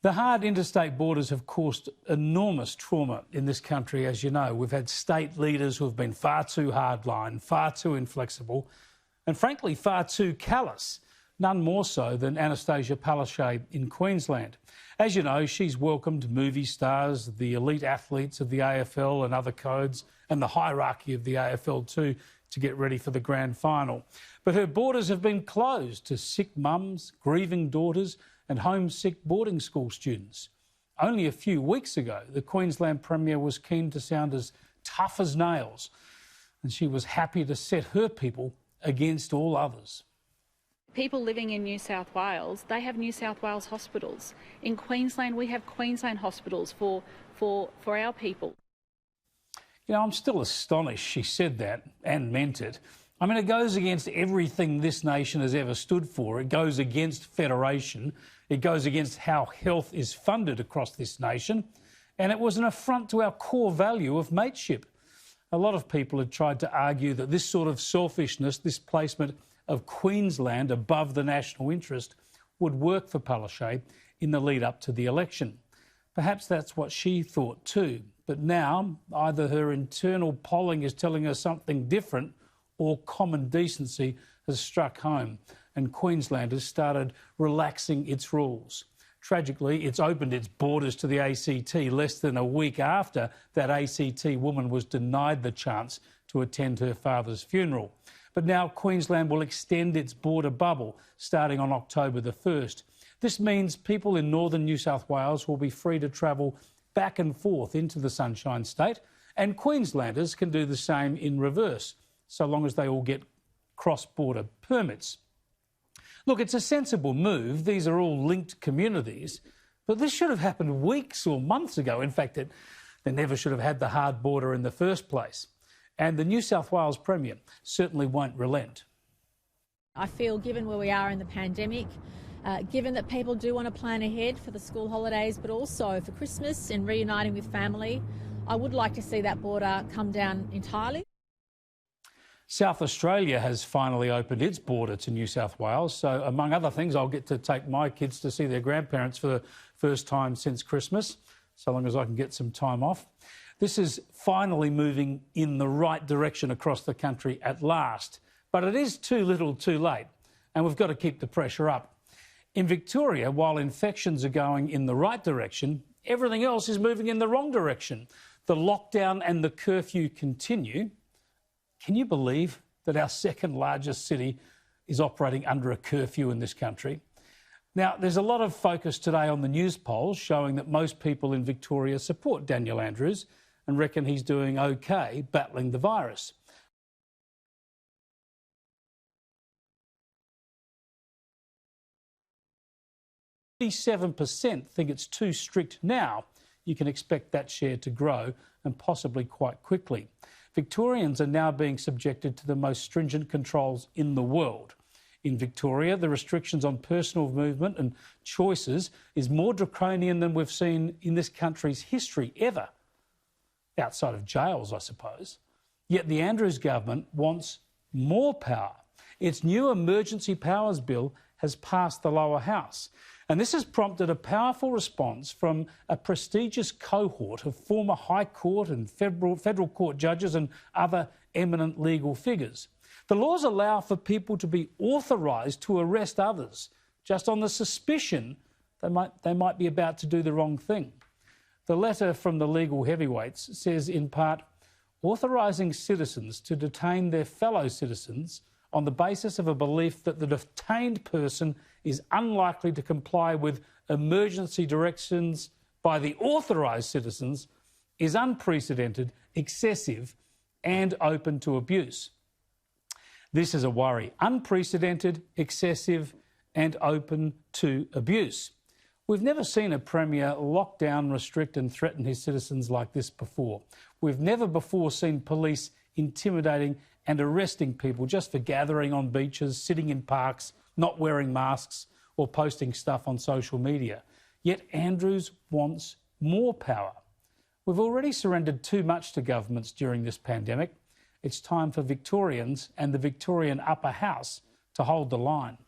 The hard interstate borders have caused enormous trauma in this country, as you know. We've had state leaders who have been far too hardline, far too inflexible, and frankly, far too callous. None more so than Anastasia Palaszczuk in Queensland. As you know, she's welcomed movie stars, the elite athletes of the AFL and other codes, and the hierarchy of the AFL too, to get ready for the grand final. But her borders have been closed to sick mums, grieving daughters and homesick boarding school students. Only a few weeks ago, the Queensland Premier was keen to sound as tough as nails, and she was happy to set her people against all others. People living in New South Wales, they have New South Wales hospitals. In Queensland, we have Queensland hospitals for our people. You know, I'm still astonished she said that and meant it. I mean, it goes against everything this nation has ever stood for. It goes against federation. It goes against how health is funded across this nation. And it was an affront to our core value of mateship. A lot of people had tried to argue that this sort of selfishness, this placement of Queensland above the national interest, would work for Palaszczuk in the lead up to the election. Perhaps that's what she thought too. But now, either her internal polling is telling her something different, or common decency has struck home and Queensland has started relaxing its rules. Tragically, it's opened its borders to the ACT less than a week after that ACT woman was denied the chance to attend her father's funeral. But now Queensland will extend its border bubble starting on October the 1st. This means people in northern New South Wales will be free to travel back and forth into the Sunshine State, and Queenslanders can do the same in reverse, so long as they all get cross-border permits. Look, it's a sensible move. These are all linked communities, but this should have happened weeks or months ago. In fact, they never should have had the hard border in the first place. And the New South Wales Premier certainly won't relent. I feel, given where we are in the pandemic, given that people do want to plan ahead for the school holidays, but also for Christmas and reuniting with family, I would like to see that border come down entirely. South Australia has finally opened its border to New South Wales, so among other things, I'll get to take my kids to see their grandparents for the first time since Christmas, so long as I can get some time off. This is finally moving in the right direction across the country at last, but it is too little too late, and we've got to keep the pressure up. In Victoria, while infections are going in the right direction, everything else is moving in the wrong direction. The lockdown and the curfew continue. Can you believe that our second largest city is operating under a curfew in this country? Now, there's a lot of focus today on the news polls showing that most people in Victoria support Daniel Andrews and reckon he's doing okay battling the virus. 37% think it's too strict now. You can expect that share to grow, and possibly quite quickly. Victorians are now being subjected to the most stringent controls in the world. In Victoria, the restrictions on personal movement and choices is more draconian than we've seen in this country's history ever. Outside of jails, I suppose. Yet the Andrews government wants more power. Its new emergency powers bill has passed the lower house. And this has prompted a powerful response from a prestigious cohort of former High Court and federal court judges and other eminent legal figures. The laws allow for people to be authorised to arrest others just on the suspicion they might be about to do the wrong thing. The letter from the legal heavyweights says, in part, authorising citizens to detain their fellow citizens on the basis of a belief that the detained person is unlikely to comply with emergency directions by the authorised citizens is unprecedented, excessive and open to abuse. This is a worry. Unprecedented, excessive and open to abuse. We've never seen a Premier lock down, restrict and threaten his citizens like this before. We've never before seen police intimidating and arresting people just for gathering on beaches, sitting in parks, not wearing masks or posting stuff on social media. Yet Andrews wants more power. We've already surrendered too much to governments during this pandemic. It's time for Victorians and the Victorian upper house to hold the line.